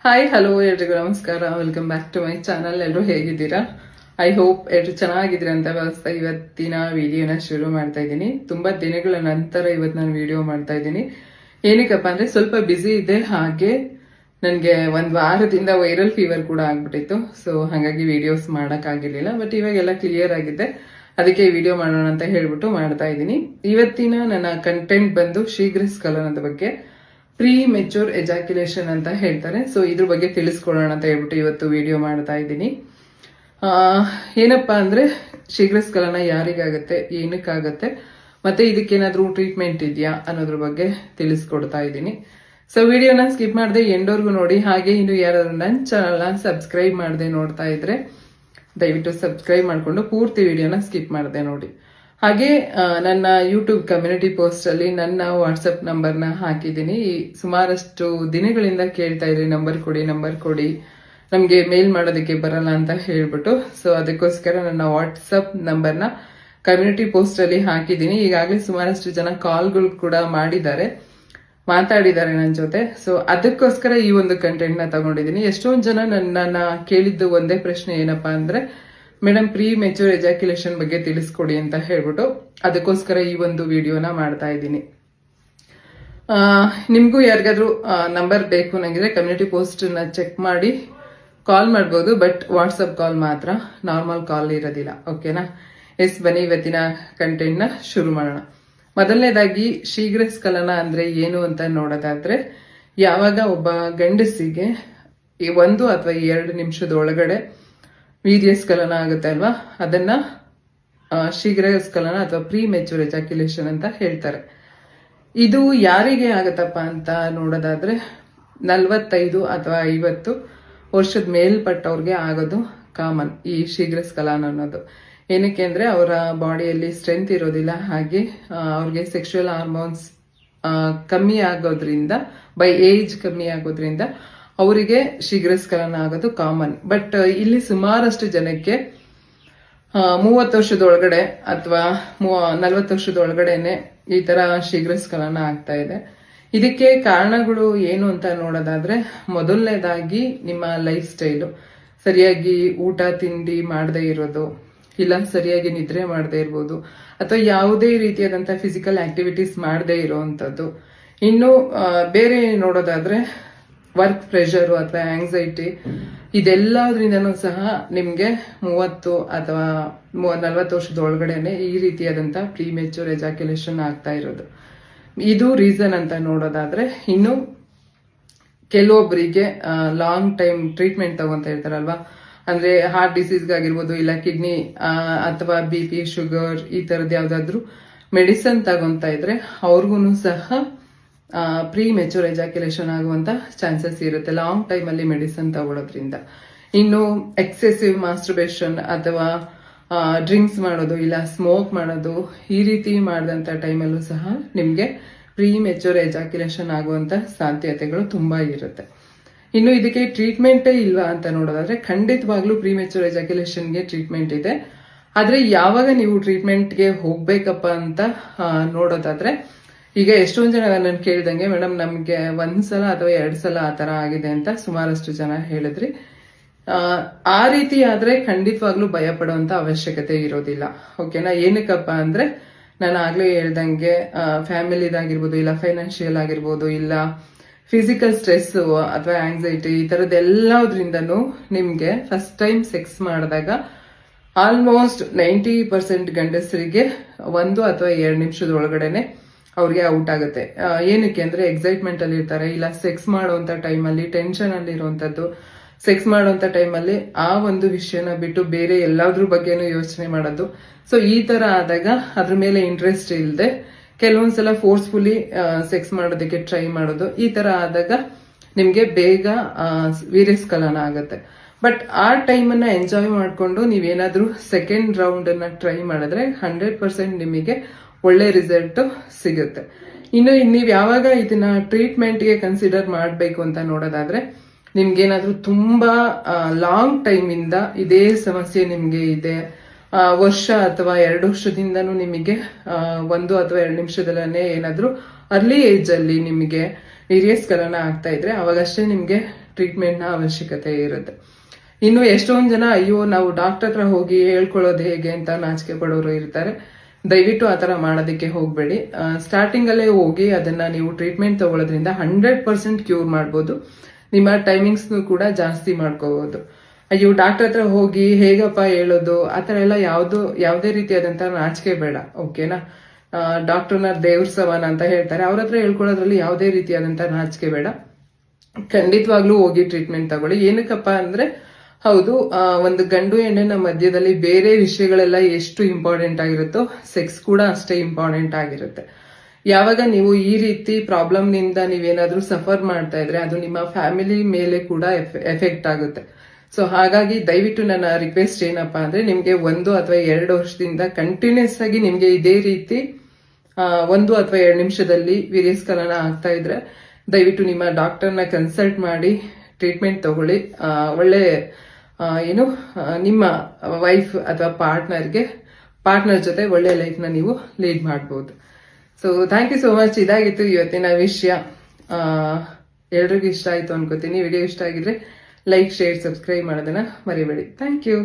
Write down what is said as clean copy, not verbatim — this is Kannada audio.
ಹಾಯ್ ಹಲೋ ಎಲ್ರಿಗೂ ನಮಸ್ಕಾರ. Welcome back to my channel. ಎಲ್ಲರೂ ಹೇಗಿದ್ದೀರಾ? ಐ ಹೋಪ್ ಎಲ್ಲರೂ ಚೆನ್ನಾಗಿದ್ದೀರಾ ಅಂತ ಭಾವಿಸ್ತಾ ಇವತ್ತಿನ ವಿಡಿಯೋನ ಶುರು ಮಾಡ್ತಾ ಇದ್ದೀನಿ. ತುಂಬಾ ದಿನಗಳ ನಂತರ ಇವತ್ತು ನಾನು ವಿಡಿಯೋ ಮಾಡ್ತಾ ಇದ್ದೀನಿ. ಏನಕ್ಕಪ್ಪ ಅಂದ್ರೆ ಸ್ವಲ್ಪ ಬ್ಯುಸಿ ಇದೆ, ಹಾಗೆ ನನಗೆ ಒಂದು ವಾರದಿಂದ ವೈರಲ್ ಫೀವರ್ ಕೂಡ ಆಗ್ಬಿಟ್ಟಿತ್ತು. ಸೊ ಹಾಗಾಗಿ ವಿಡಿಯೋಸ್ ಮಾಡೋಕ್ಕಾಗಿರ್ಲಿಲ್ಲ. ಬಟ್ ಇವಾಗೆಲ್ಲ ಕ್ಲಿಯರ್ ಆಗಿದೆ, ಅದಕ್ಕೆ ವಿಡಿಯೋ ಮಾಡೋಣ ಅಂತ ಹೇಳ್ಬಿಟ್ಟು ಮಾಡ್ತಾ ಇದ್ದೀನಿ. ಇವತ್ತಿನ ನನ್ನ ಕಂಟೆಂಟ್ ಬಂದು ಶೀಘ್ರಸ್ಖಲನದ ಬಗ್ಗೆ, ಪ್ರೀ ಮೆಚೂರ್ ಎಜಾಕ್ಯುಲೇಷನ್ ಅಂತ ಹೇಳ್ತಾರೆ. ಸೊ ಇದ್ರ ಬಗ್ಗೆ ತಿಳಿಸ್ಕೊಡೋಣ ಅಂತ ಹೇಳ್ಬಿಟ್ಟು ಇವತ್ತು ವಿಡಿಯೋ ಮಾಡ್ತಾ ಇದ್ದೀನಿ. ಏನಪ್ಪಾ ಅಂದ್ರೆ ಶೀಘ್ರಸ್ಖಲನ ಯಾರಿಗಾಗತ್ತೆ, ಏನಕ್ಕಾಗತ್ತೆ, ಮತ್ತೆ ಇದಕ್ಕೇನಾದ್ರೂ ಟ್ರೀಟ್ಮೆಂಟ್ ಇದೆಯಾ ಅನ್ನೋದ್ರ ಬಗ್ಗೆ ತಿಳಿಸ್ಕೊಡ್ತಾ ಇದ್ದೀನಿ. ಸೊ ವಿಡಿಯೋನ ಸ್ಕಿಪ್ ಮಾಡದೆ ಎಂಡೋರ್ಗು ನೋಡಿ. ಹಾಗೆ ಇನ್ನು ಯಾರಾದ್ರೂ ನನ್ನ ಚಾನಲ್ನ ಸಬ್ಸ್ಕ್ರೈಬ್ ಮಾಡದೆ ನೋಡ್ತಾ ಇದ್ರೆ ದಯವಿಟ್ಟು ಸಬ್ಸ್ಕ್ರೈಬ್ ಮಾಡಿಕೊಂಡು ಪೂರ್ತಿ ವಿಡಿಯೋನ ಸ್ಕಿಪ್ ಮಾಡದೆ ನೋಡಿ. ಹಾಗೆ ನನ್ನ ಯೂಟ್ಯೂಬ್ ಕಮ್ಯುನಿಟಿ ಪೋಸ್ಟ್ ಅಲ್ಲಿ ನನ್ನ ವಾಟ್ಸಪ್ ನಂಬರ್ನ ಹಾಕಿದ್ದೀನಿ. ಸುಮಾರಷ್ಟು ದಿನಗಳಿಂದ ಕೇಳ್ತಾ ಇದ್ರಿ ನಂಬರ್ ಕೊಡಿ, ನಮ್ಗೆ ಮೇಲ್ ಮಾಡೋದಕ್ಕೆ ಬರಲ್ಲ ಅಂತ ಹೇಳ್ಬಿಟ್ಟು. ಸೊ ಅದಕ್ಕೋಸ್ಕರ ನನ್ನ ವಾಟ್ಸಪ್ ನಂಬರ್ನ ಕಮ್ಯುನಿಟಿ ಪೋಸ್ಟ್ ಅಲ್ಲಿ ಹಾಕಿದ್ದೀನಿ. ಈಗಾಗಲೇ ಸುಮಾರಷ್ಟು ಜನ ಕಾಲ್ಗಳು ಕೂಡ ಮಾತಾಡಿದ್ದಾರೆ ನನ್ನ ಜೊತೆ. ಸೊ ಅದಕ್ಕೋಸ್ಕರ ಈ ಒಂದು ಕಂಟೆಂಟ್ ನ ತಗೊಂಡಿದ್ದೀನಿ. ಎಷ್ಟೊಂದು ಜನ ನನ್ನ ಕೇಳಿದ್ದು ಒಂದೇ ಪ್ರಶ್ನೆ, ಏನಪ್ಪಾ ಅಂದ್ರೆ ಮೇಡಮ್ ಪ್ರೀ ಮೆಚೂರ್ ಎಜಾಕ್ಯುಲೇಷನ್ ಬಗ್ಗೆ ತಿಳಿಸ್ಕೊಡಿ ಅಂತ ಹೇಳ್ಬಿಟ್ಟು. ಅದಕ್ಕೋಸ್ಕರ ಈ ಒಂದು ವಿಡಿಯೋನ ಮಾಡ್ತಾ ಇದ್ದೀನಿ. ನಿಮ್ಗೂ ಯಾರಿಗಾದ್ರೂ ನಂಬರ್ ಬೇಕು ನಂಗಿದ್ರೆ ಕಮ್ಯುನಿಟಿ ಪೋಸ್ಟ್ ನ ಚೆಕ್ ಮಾಡಿ ಕಾಲ್ ಮಾಡ್ಬೋದು. ಬಟ್ ವಾಟ್ಸಪ್ ಕಾಲ್ ಮಾತ್ರ, ನಾರ್ಮಲ್ ಕಾಲ್ ಇರೋದಿಲ್ಲ. ಓಕೆನಾ? ಬನ್ನಿ ಇವತ್ತಿನ ಕಂಟೆಂಟ್ ನ ಶುರು ಮಾಡೋಣ. ಮೊದಲನೇದಾಗಿ ಶೀಘ್ರಸ್ಖಲನ ಅಂದ್ರೆ ಏನು ಅಂತ ನೋಡೋದಾದ್ರೆ, ಯಾವಾಗ ಒಬ್ಬ ಗಂಡಸಿಗೆ 1 ಅಥವಾ 2 ನಿಮಿಷದೊಳಗಡೆ ವೀರ್ಯಸ್ಖಲನ ಆಗುತ್ತೆ ಅಲ್ವಾ, ಅದನ್ನ ಶೀಘ್ರಸ್ಖಲನ ಅಥವಾ ಪ್ರೀ ಮೆಚೂರ್ ಎಜಾಕ್ಯುಲೇಷನ್ ಅಂತ ಹೇಳ್ತಾರೆ. ಇದು ಯಾರಿಗೆ ಆಗತ್ತಪ್ಪ ಅಂತ ನೋಡೋದಾದ್ರೆ 45 ಅಥವಾ 50 ವರ್ಷದ ಮೇಲ್ಪಟ್ಟವ್ರಿಗೆ ಆಗೋದು ಕಾಮನ್ ಈ ಶೀಘ್ರಸ್ಖಲನ ಅನ್ನೋದು. ಏನಕ್ಕೆ ಅಂದ್ರೆ ಅವರ ಬಾಡಿಯಲ್ಲಿ ಸ್ಟ್ರೆಂತ್ ಇರೋದಿಲ್ಲ, ಹಾಗೆ ಅವ್ರಿಗೆ ಸೆಕ್ಷುವಲ್ ಹಾರ್ಮೋನ್ಸ್ ಕಮ್ಮಿ ಆಗೋದ್ರಿಂದ, ಬೈ ಏಜ್ ಕಮ್ಮಿ ಆಗೋದ್ರಿಂದ ಅವರಿಗೆ ಶೀಘ್ರಸ್ಖಲನ ಆಗೋದು ಕಾಮನ್. ಬಟ್ ಇಲ್ಲಿ ಸುಮಾರಷ್ಟು ಜನಕ್ಕೆ 30 ವರ್ಷದೊಳಗಡೆ ಅಥವಾ 40 ವರ್ಷದೊಳಗಡೆನೆ ಈ ತರ ಶೀಘ್ರಸ್ಖಲನ ಆಗ್ತಾ ಇದೆ. ಇದಕ್ಕೆ ಕಾರಣಗಳು ಏನು ಅಂತ ನೋಡೋದಾದ್ರೆ, ಮೊದಲನೇದಾಗಿ ನಿಮ್ಮ ಲೈಫ್ ಸ್ಟೈಲು, ಸರಿಯಾಗಿ ಊಟ ತಿಂಡಿ ಮಾಡದೇ ಇರೋದು, ಇಲ್ಲ ಸರಿಯಾಗಿ ನಿದ್ರೆ ಮಾಡದೇ ಇರ್ಬೋದು, ಅಥವಾ ಯಾವುದೇ ರೀತಿಯಾದಂತಹ ಫಿಸಿಕಲ್ ಆಕ್ಟಿವಿಟೀಸ್ ಮಾಡದೇ ಇರೋವಂಥದ್ದು. ಇನ್ನು ಬೇರೆ ನೋಡೋದಾದ್ರೆ ವರ್ಕ್ ಪ್ರೆಷರ್ ಅಥವಾ ಆಂಗ್ಸೈಟಿ, ಇದೆಲ್ಲದ್ರಿಂದನೂ ಸಹ ನಿಮ್ಗೆ 30 ಅಥವಾ 40 ವರ್ಷದೊಳಗಡೆನೆ ಈ ರೀತಿಯಾದಂತಹ ಪ್ರೀ ಮೆಚೂರ್ ಎಜಾಕ್ಯುಲೇಷನ್ ಆಗ್ತಾ ಇರೋದು. ಇದು ರೀಸನ್ ಅಂತ ನೋಡೋದಾದ್ರೆ, ಇನ್ನು ಕೆಲವೊಬ್ಬರಿಗೆ ಲಾಂಗ್ ಟೈಮ್ ಟ್ರೀಟ್ಮೆಂಟ್ ತಗೊಂತ ಇರ್ತಾರಲ್ವಾ, ಅಂದ್ರೆ ಹಾರ್ಟ್ ಡಿಸೀಸ್ಗಾಗಿರ್ಬೋದು, ಇಲ್ಲ ಕಿಡ್ನಿ ಅಥವಾ BP, ಶುಗರ್, ಈ ತರದ್ ಯಾವ್ದಾದ್ರು ಮೆಡಿಸನ್ ತಗೊಂತ ಇದ್ರೆ ಅವ್ರಿಗೂ ಸಹ ಪ್ರೀ ಮೆಚೂರ್ ಎಜಾಕ್ಯುಲೇಷನ್ ಆಗುವಂತ ಚಾನ್ಸಸ್ ಇರುತ್ತೆ ಲಾಂಗ್ ಟೈಮ್ ಅಲ್ಲಿ ಮೆಡಿಸನ್ ತಗೊಳ್ಳೋದ್ರಿಂದ. ಇನ್ನು ಎಕ್ಸೆಸಿವ್ ಮಾಸ್ಟರ್ಬೇಷನ್ ಅಥವಾ ಡ್ರಿಂಕ್ಸ್ ಮಾಡೋದು, ಇಲ್ಲ ಸ್ಮೋಕ್ ಮಾಡೋದು, ಈ ರೀತಿ ಮಾಡಿದಂತ ಟೈಮಲ್ಲೂ ಸಹ ನಿಮ್ಗೆ ಪ್ರೀ ಮೆಚೂರ್ ಎಜಾಕ್ಯುಲೇಷನ್ ಆಗುವಂತ ಸಾಧ್ಯತೆಗಳು ತುಂಬಾ ಇರುತ್ತೆ. ಇನ್ನು ಇದಕ್ಕೆ ಟ್ರೀಟ್ಮೆಂಟೇ ಇಲ್ವಾ ಅಂತ ನೋಡೋದಾದ್ರೆ, ಖಂಡಿತವಾಗ್ಲೂ ಪ್ರೀ ಮೆಚೂರ್ ಎಜಾಕ್ಯುಲೇಷನ್ಗೆ ಟ್ರೀಟ್ಮೆಂಟ್ ಇದೆ. ಆದ್ರೆ ಯಾವಾಗ ನೀವು ಟ್ರೀಟ್ಮೆಂಟ್ಗೆ ಹೋಗ್ಬೇಕಪ್ಪ ಅಂತ ನೋಡೋದಾದ್ರೆ, ಈಗ ಎಷ್ಟೊಂದು ಜನ ನನ್ನ ಕೇಳಿದಂಗೆ, ಮೇಡಮ್ ನಮ್ಗೆ 1 ಸಲ ಅಥವಾ 2 ಸಲ ಆ ತರ ಆಗಿದೆ ಅಂತ ಸುಮಾರಷ್ಟು ಜನ ಹೇಳಿದ್ರಿ. ಆ ರೀತಿ ಆದ್ರೆ ಖಂಡಿತವಾಗ್ಲೂ ಭಯ ಪಡುವಂತ ಅವಶ್ಯಕತೆ ಇರೋದಿಲ್ಲ. ಓಕೆನಾ? ಏನಕ್ಕಪ್ಪ ಅಂದ್ರೆ, ನಾನು ಆಗ್ಲೇ ಹೇಳ್ದಂಗೆ ಫ್ಯಾಮಿಲಿದಾಗಿರ್ಬೋದು, ಇಲ್ಲ ಫೈನಾನ್ಷಿಯಲ್ ಆಗಿರ್ಬೋದು, ಇಲ್ಲ ಫಿಸಿಕಲ್ ಸ್ಟ್ರೆಸ್ ಅಥವಾ ಆಂಗ್ಸೈಟಿ, ಈ ತರದೆಲ್ಲದ್ರಿಂದನೂ ನಿಮ್ಗೆ ಫಸ್ಟ್ ಟೈಮ್ ಸೆಕ್ಸ್ ಮಾಡಿದಾಗ ಆಲ್ಮೋಸ್ಟ್ 90% ಗಂಡಸರಿಗೆ 1 ಅಥವಾ 2 ನಿಮಿಷದೊಳಗಡೆನೆ ಅವ್ರಿಗೆ ಔಟ್ ಆಗುತ್ತೆ. ಏನಕ್ಕೆ ಅಂದ್ರೆ ಎಕ್ಸೈಟ್ಮೆಂಟ್ ಅಲ್ಲಿ ಇರ್ತಾರೆ, ಇಲ್ಲ ಸೆಕ್ಸ್ ಮಾಡುವಂತ ಟೈಮಲ್ಲಿ ಟೆನ್ಷನ್ ಅಲ್ಲಿ ಇರುವಂತದ್ದು, ಸೆಕ್ಸ್ ಮಾಡುವಂತ ಟೈಮಲ್ಲಿ ಆ ಒಂದು ವಿಷಯನ ಬಿಟ್ಟು ಬೇರೆ ಎಲ್ಲಾದ್ರ ಬಗ್ಗೆನೂ ಯೋಚನೆ ಮಾಡೋದು. ಸೊ ಈ ತರ ಆದಾಗ ಅದ್ರ ಮೇಲೆ ಇಂಟ್ರೆಸ್ಟ್ ಇಲ್ಲದೆ ಕೆಲವೊಂದ್ಸಲ ಫೋರ್ಸ್ಫುಲಿ ಸೆಕ್ಸ್ ಮಾಡೋದಕ್ಕೆ ಟ್ರೈ ಮಾಡೋದು, ಈ ತರ ಆದಾಗ ನಿಮ್ಗೆ ಬೇಗ ವೀರ್ಯಸ್ಖಲನ ಆಗುತ್ತೆ. ಬಟ್ ಆ ಟೈಮನ್ನ ಎಂಜಾಯ್ ಮಾಡ್ಕೊಂಡು ನೀವೇನಾದ್ರೂ ಸೆಕೆಂಡ್ ರೌಂಡ್ ಅನ್ನ ಟ್ರೈ ಮಾಡಿದ್ರೆ 100% ನಿಮಗೆ ಒಳ್ಳೆ ರಿಸಲ್ಟ್ ಸಿಗುತ್ತೆ. ಇನ್ನು ನೀವ್ ಯಾವಾಗ ಇದನ್ನ ಟ್ರೀಟ್ಮೆಂಟ್ಗೆ ಕನ್ಸಿಡರ್ ಮಾಡಬೇಕು ಅಂತ ನೋಡೋದಾದ್ರೆ, ನಿಮ್ಗೇನಾದ್ರೂ ತುಂಬಾ ಲಾಂಗ್ ಟೈಮ್ ಇಂದ ಇದೇ ಸಮಸ್ಯೆ ನಿಮ್ಗೆ ಇದೆ, ವರ್ಷ ಅಥವಾ 2 ವರ್ಷದಿಂದನೂ ನಿಮಗೆ 1 ಅಥವಾ 2 ನಿಮಿಷದಲ್ಲೇ ಏನಾದ್ರೂ ಅರ್ಲಿ ಏಜ್ ಅಲ್ಲಿ ನಿಮಗೆ ವೀರ್ಯಸ್ಖಲನ ಆಗ್ತಾ ಇದ್ರೆ ಅವಾಗಷ್ಟೇ ನಿಮ್ಗೆ ಟ್ರೀಟ್ಮೆಂಟ್ನ ಅವಶ್ಯಕತೆ ಇರುತ್ತೆ. ಇನ್ನು ಎಷ್ಟೊಂದು ಜನ ಅಯ್ಯೋ ನಾವು ಡಾಕ್ಟರ್ ಹತ್ರ ಹೋಗಿ ಹೇಳ್ಕೊಳ್ಳೋದು ಹೇಗೆ ಅಂತ ನಾಚಿಕೆ ಪಡೋರು ಇರ್ತಾರೆ. ದಯವಿಟ್ಟು ಆ ಥರ ಮಾಡೋದಕ್ಕೆ ಹೋಗಬೇಡಿ. ಸ್ಟಾರ್ಟಿಂಗ್ ಅಲ್ಲೇ ಹೋಗಿ ಅದನ್ನ ನೀವು ಟ್ರೀಟ್ಮೆಂಟ್ ತಗೊಳ್ಳೋದ್ರಿಂದ 100% ಕ್ಯೂರ್ ಮಾಡ್ಬೋದು. ನಿಮ್ಮ ಟೈಮಿಂಗ್ಸ್ನು ಕೂಡ ಜಾಸ್ತಿ ಮಾಡ್ಕೋಬಹುದು. ಅಯ್ಯೋ ಡಾಕ್ಟರ್ ಹತ್ರ ಹೋಗಿ ಹೇಗಪ್ಪ ಹೇಳೋದು ಆ ಥರ ಎಲ್ಲ ಯಾವುದೇ ರೀತಿಯಾದಂಥ ನಾಚಿಕೆ ಬೇಡ. ಓಕೆನಾ? ಡಾಕ್ಟರ್ನ ದೇವ್ರ ಸಮಾನ ಅಂತ ಹೇಳ್ತಾರೆ, ಅವ್ರ ಹತ್ರ ಹೇಳ್ಕೊಳ್ಳೋದ್ರಲ್ಲಿ ಯಾವುದೇ ರೀತಿಯಾದಂಥ ನಾಚಿಕೆ ಬೇಡ. ಖಂಡಿತವಾಗ್ಲೂ ಹೋಗಿ ಟ್ರೀಟ್ಮೆಂಟ್ ತಗೊಳ್ಳಿ. ಏನಕ್ಕಪ್ಪ ಅಂದ್ರೆ ಹೌದು, ಒಂದು ಗಂಡು ಹೆಣ್ಣಿನ ಮಧ್ಯದಲ್ಲಿ ಬೇರೆ ವಿಷಯಗಳೆಲ್ಲ ಎಷ್ಟು ಇಂಪಾರ್ಟೆಂಟ್ ಆಗಿರುತ್ತೋ ಸೆಕ್ಸ್ ಕೂಡ ಅಷ್ಟೇ ಇಂಪಾರ್ಟೆಂಟ್ ಆಗಿರುತ್ತೆ. ಯಾವಾಗ ನೀವು ಈ ರೀತಿ ಪ್ರಾಬ್ಲಮ್ ನಿಂದ ನೀವೇನಾದ್ರೂ ಸಫರ್ ಮಾಡ್ತಾ ಇದ್ರೆ ಅದು ನಿಮ್ಮ ಫ್ಯಾಮಿಲಿ ಮೇಲೆ ಕೂಡ ಎಫೆಕ್ಟ್ ಆಗುತ್ತೆ. ಸೊ ಹಾಗಾಗಿ ದಯವಿಟ್ಟು ನನ್ನ ರಿಕ್ವೆಸ್ಟ್ ಏನಪ್ಪಾ ಅಂದ್ರೆ ನಿಮ್ಗೆ 1 ಅಥವಾ 2 ವರ್ಷದಿಂದ ಕಂಟಿನ್ಯೂಸ್ ಆಗಿ ನಿಮ್ಗೆ ಇದೇ ರೀತಿ 1 ಅಥವಾ 2 ನಿಮಿಷದಲ್ಲಿ ವೀರ್ಯಸ್ಖಲನ ಆಗ್ತಾ ಇದ್ರೆ ದಯವಿಟ್ಟು ನಿಮ್ಮ ಡಾಕ್ಟರ್ನ ಕನ್ಸಲ್ಟ್ ಮಾಡಿ ಟ್ರೀಟ್ಮೆಂಟ್ ತಗೊಳ್ಳಿ. ಒಳ್ಳೆ ನಿಮ್ಮ ವೈಫ್ ಅಥವಾ ಪಾರ್ಟ್ನರ್ ಜೊತೆ ಒಳ್ಳೆ ಲೈಫ್ನ ನೀವು ಲೀಡ್ ಮಾಡ್ಬೋದು. So thank you so much. ಇದಾಗಿತ್ತು ಇವತ್ತಿನ ವಿಷಯ. ಎಲ್ರಿಗೂ ಇಷ್ಟ ಆಯ್ತು ಅನ್ಕೋತೀನಿ. ವಿಡಿಯೋ ಇಷ್ಟ ಆಗಿದ್ರೆ ಲೈಕ್, ಶೇರ್, ಸಬ್ಸ್ಕ್ರೈಬ್ ಮಾಡೋದನ್ನ ಮರಿಬೇಡಿ. Thank you.